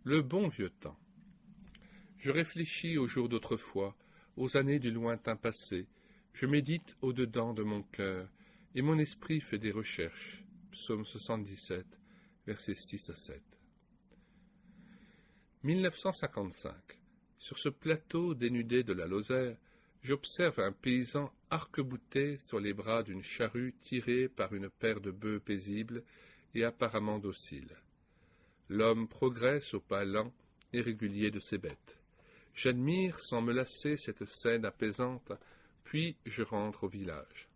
Le bon vieux temps. Je réfléchis aux jours d'autrefois, aux années du lointain passé. Je médite au-dedans de mon cœur, et mon esprit fait des recherches. Psaume 77, versets 6 à 7. 1955. Sur ce plateau dénudé de la Lozère, j'observe un paysan arc-bouté sur les bras d'une charrue tirée par une paire de bœufs paisibles et apparemment dociles. L'homme progresse au pas lent et régulier de ses bêtes. J'admire sans me lasser cette scène apaisante, puis je rentre au village.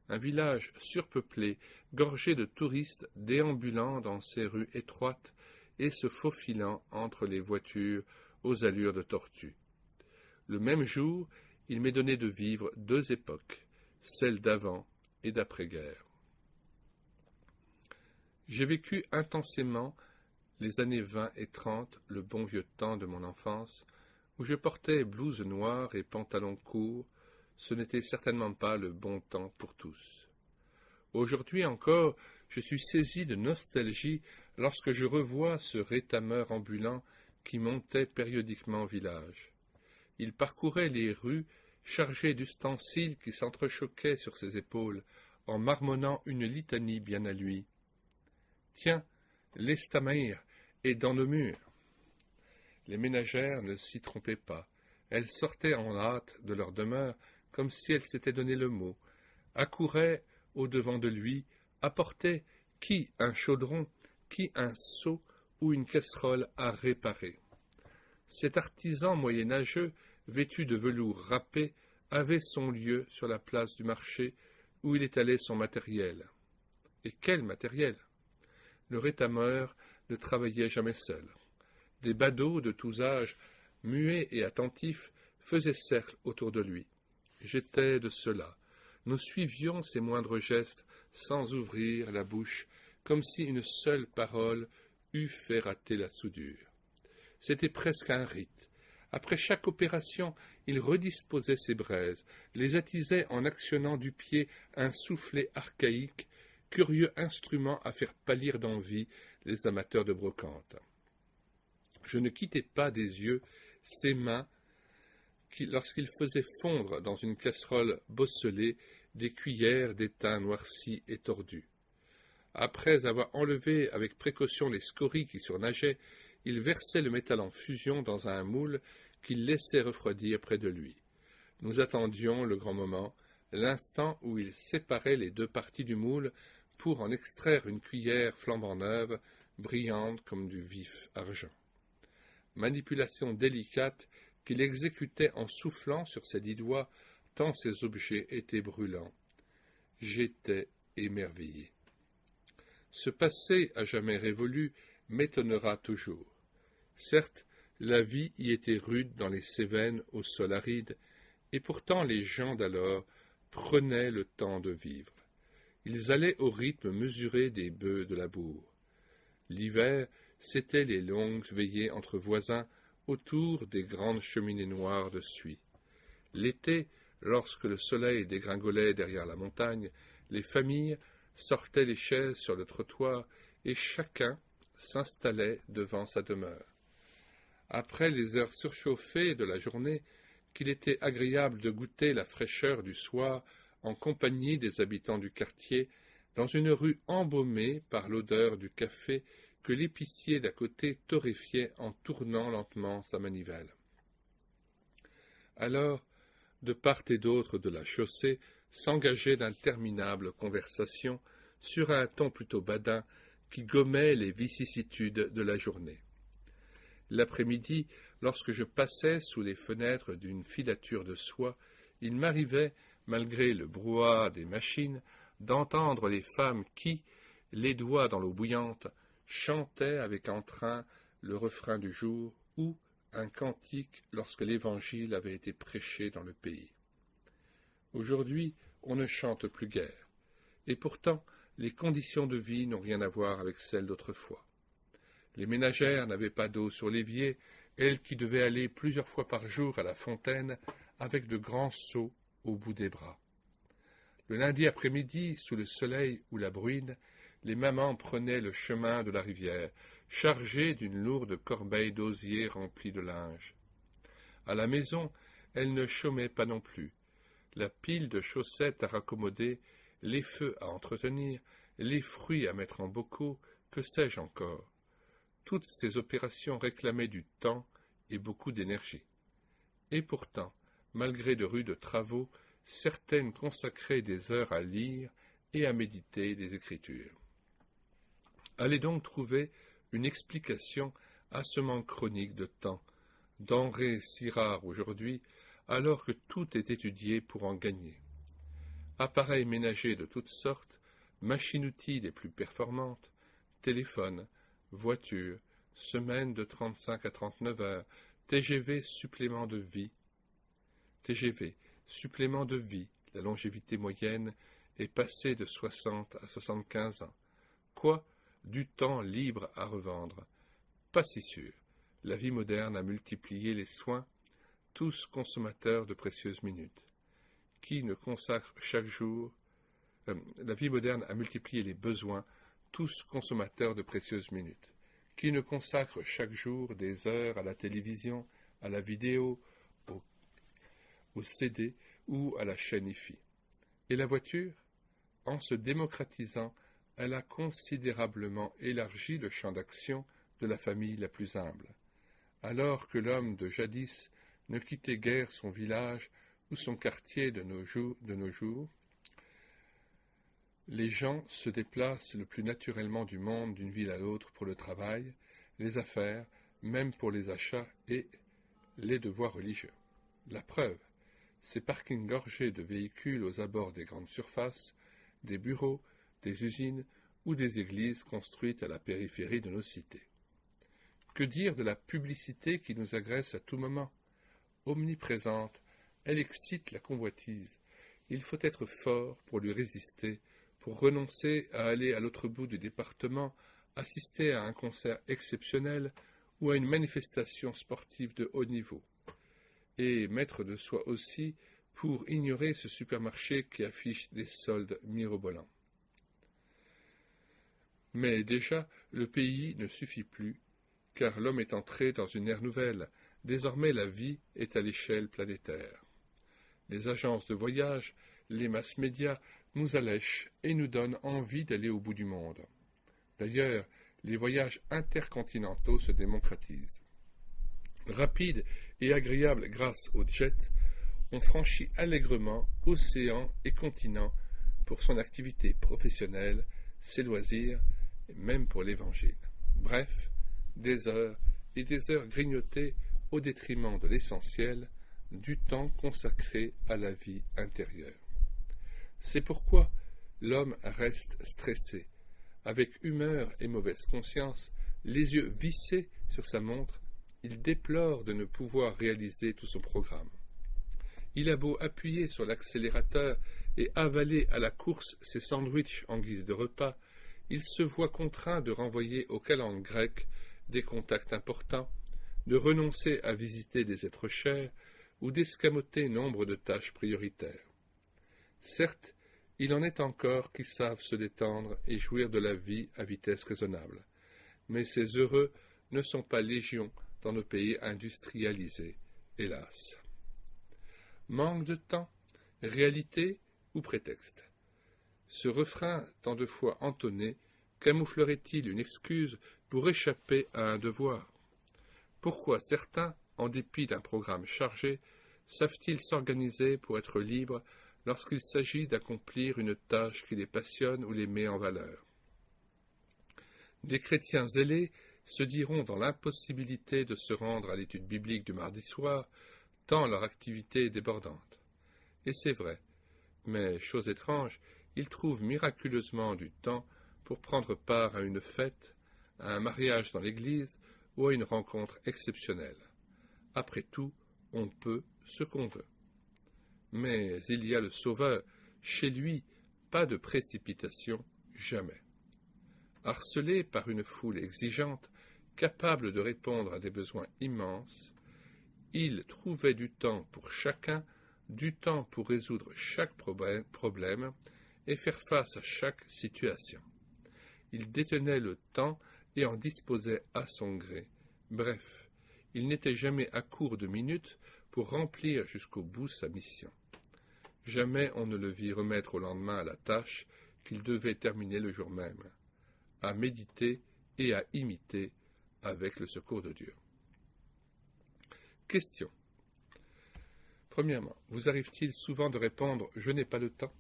Un village surpeuplé, gorgé de touristes déambulant dans ses rues étroites et se faufilant entre les voitures aux allures de tortues. Le même jour, il m'est donné de vivre deux époques, celle d'avant et d'après-guerre. J'ai vécu intensément les années 20 et 30, le bon vieux temps de mon enfance, où je portais blouse noire et pantalon court. Ce n'était certainement pas le bon temps pour tous. Aujourd'hui encore, je suis saisi de nostalgie lorsque je revois ce rétameur ambulant qui montait périodiquement au village. Il parcourait les rues chargé d'ustensiles qui s'entrechoquaient sur ses épaules, en marmonnant une litanie bien à lui. « Tiens, l'Estameir est dans nos murs !» Les ménagères ne s'y trompaient pas. Elles sortaient en hâte de leur demeure, comme si elles s'étaient donné le mot, accouraient au-devant de lui, apportaient qui un chaudron, qui un seau ou une casserole à réparer. Cet artisan moyenâgeux, vêtu de velours râpé, avait son lieu sur la place du marché où il étalait son matériel. Et quel matériel! Le rétameur ne travaillait jamais seul. Des badauds de tous âges, muets et attentifs, faisaient cercle autour de lui. J'étais de ceux-là. Nous suivions ses moindres gestes sans ouvrir la bouche, comme si une seule parole eût fait rater la soudure. C'était presque un rite. Après chaque opération, il redisposait ses braises, les attisait en actionnant du pied un soufflet archaïque, curieux instrument à faire pâlir d'envie les amateurs de brocante. Je ne quittais pas des yeux ses mains lorsqu'il faisait fondre dans une casserole bosselée des cuillères d'étain noircies et tordues. Après avoir enlevé avec précaution les scories qui surnageaient, il versait le métal en fusion dans un moule qu'il laissait refroidir près de lui. Nous attendions le grand moment, l'instant où il séparait les deux parties du moule pour en extraire une cuillère flambant neuve, brillante comme du vif argent. Manipulation délicate qu'il exécutait en soufflant sur ses 10 doigts, tant ces objets étaient brûlants. J'étais émerveillé. Ce passé à jamais révolu m'étonnera toujours. Certes, la vie y était rude dans les Cévennes au sol aride, et pourtant les gens d'alors prenaient le temps de vivre. Ils allaient au rythme mesuré des bœufs de labour. L'hiver, c'étaient les longues veillées entre voisins autour des grandes cheminées noires de suie. L'été, lorsque le soleil dégringolait derrière la montagne, les familles sortaient les chaises sur le trottoir et chacun s'installait devant sa demeure. Après les heures surchauffées de la journée, qu'il était agréable de goûter la fraîcheur du soir en compagnie des habitants du quartier, dans une rue embaumée par l'odeur du café que l'épicier d'à côté torréfiait en tournant lentement sa manivelle. Alors, de part et d'autre de la chaussée, s'engageaient d'interminables conversations sur un ton plutôt badin qui gommait les vicissitudes de la journée. L'après-midi, lorsque je passais sous les fenêtres d'une filature de soie, il m'arrivait, malgré le brouhaha des machines, d'entendre les femmes qui, les doigts dans l'eau bouillante, chantaient avec entrain le refrain du jour ou un cantique lorsque l'Évangile avait été prêché dans le pays. Aujourd'hui, on ne chante plus guère, et pourtant les conditions de vie n'ont rien à voir avec celles d'autrefois. Les ménagères n'avaient pas d'eau sur l'évier, elles qui devaient aller plusieurs fois par jour à la fontaine avec de grands seaux au bout des bras. Le lundi après-midi, sous le soleil ou la bruine, les mamans prenaient le chemin de la rivière, chargées d'une lourde corbeille d'osier remplie de linge. À la maison, elles ne chômaient pas non plus. La pile de chaussettes à raccommoder, les feux à entretenir, les fruits à mettre en bocaux, que sais-je encore. Toutes ces opérations réclamaient du temps et beaucoup d'énergie. Et pourtant, malgré de rudes travaux, certaines consacraient des heures à lire et à méditer des Écritures. Allez donc trouver une explication à ce manque chronique de temps, denrée si rare aujourd'hui, alors que tout est étudié pour en gagner. Appareils ménagers de toutes sortes, machines-outils les plus performantes, téléphones, voitures, semaines de 35 à 39 heures, TGV supplément de vie. TGV, supplément de vie, la longévité moyenne est passée de 60 à 75 ans. Quoi? Du temps libre à revendre? Pas si sûr. La vie moderne a multiplié les soins, tous consommateurs de précieuses minutes. Qui ne consacre chaque jour La vie moderne a multiplié les besoins, tous consommateurs de précieuses minutes. Qui ne consacre chaque jour des heures à la télévision, à la vidéo, au CD ou à la chaîne IFI. Et la voiture? En se démocratisant, elle a considérablement élargi le champ d'action de la famille la plus humble. Alors que l'homme de jadis ne quittait guère son village ou son quartier de nos jours, les gens se déplacent le plus naturellement du monde d'une ville à l'autre pour le travail, les affaires, même pour les achats et les devoirs religieux. La preuve, ces parkings gorgés de véhicules aux abords des grandes surfaces, des bureaux, des usines ou des églises construites à la périphérie de nos cités. Que dire de la publicité qui nous agresse à tout moment? Omniprésente, elle excite la convoitise. Il faut être fort pour lui résister, pour renoncer à aller à l'autre bout du département, assister à un concert exceptionnel ou à une manifestation sportive de haut niveau. Et maître de soi aussi pour ignorer ce supermarché qui affiche des soldes mirobolants. Mais déjà, le pays ne suffit plus, car l'homme est entré dans une ère nouvelle. Désormais, la vie est à l'échelle planétaire. Les agences de voyage, les masses médias nous allèchent et nous donnent envie d'aller au bout du monde. D'ailleurs, les voyages intercontinentaux se démocratisent. Rapides et agréables grâce au jet, on franchit allègrement océans et continents pour son activité professionnelle, ses loisirs, et même pour l'Évangile. Bref, des heures et des heures grignotées au détriment de l'essentiel, du temps consacré à la vie intérieure. C'est pourquoi l'homme reste stressé, avec humeur et mauvaise conscience, les yeux vissés sur sa montre, il déplore de ne pouvoir réaliser tout son programme. Il a beau appuyer sur l'accélérateur et avaler à la course ses sandwichs en guise de repas, il se voit contraint de renvoyer aux calendes grecques des contacts importants, de renoncer à visiter des êtres chers ou d'escamoter nombre de tâches prioritaires. Certes, il en est encore qui savent se détendre et jouir de la vie à vitesse raisonnable, mais ces heureux ne sont pas légion dans nos pays industrialisés, hélas. Manque de temps, réalité ou prétexte? Ce refrain, tant de fois entonné, camouflerait-il une excuse pour échapper à un devoir? Pourquoi certains, en dépit d'un programme chargé, savent-ils s'organiser pour être libres lorsqu'il s'agit d'accomplir une tâche qui les passionne ou les met en valeur? Des chrétiens zélés se diront dans l'impossibilité de se rendre à l'étude biblique du mardi soir, tant leur activité est débordante. Et c'est vrai, mais, chose étrange, ils trouvent miraculeusement du temps pour prendre part à une fête, à un mariage dans l'église ou à une rencontre exceptionnelle. Après tout, on peut ce qu'on veut. Mais il y a le Sauveur, chez lui, pas de précipitation, jamais. Harcelé par une foule exigeante, capable de répondre à des besoins immenses, il trouvait du temps pour chacun, du temps pour résoudre chaque problème et faire face à chaque situation. Il détenait le temps et en disposait à son gré. Bref, il n'était jamais à court de minutes pour remplir jusqu'au bout sa mission. Jamais on ne le vit remettre au lendemain à la tâche qu'il devait terminer le jour même, à méditer et à imiter avec le secours de Dieu. Question. Premièrement, vous arrive-t-il souvent de répondre « Je n'ai pas le temps » ?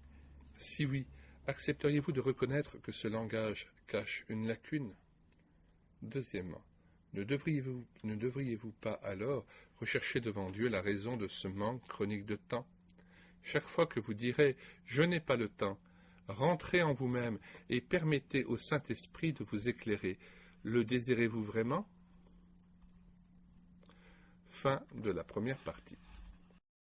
Si oui, accepteriez-vous de reconnaître que ce langage cache une lacune ? Deuxièmement, ne devriez-vous pas alors rechercher devant Dieu la raison de ce manque chronique de temps ? Chaque fois que vous direz « Je n'ai pas le temps », rentrez en vous-même et permettez au Saint-Esprit de vous éclairer. Le désirez-vous vraiment ? Fin de la première partie.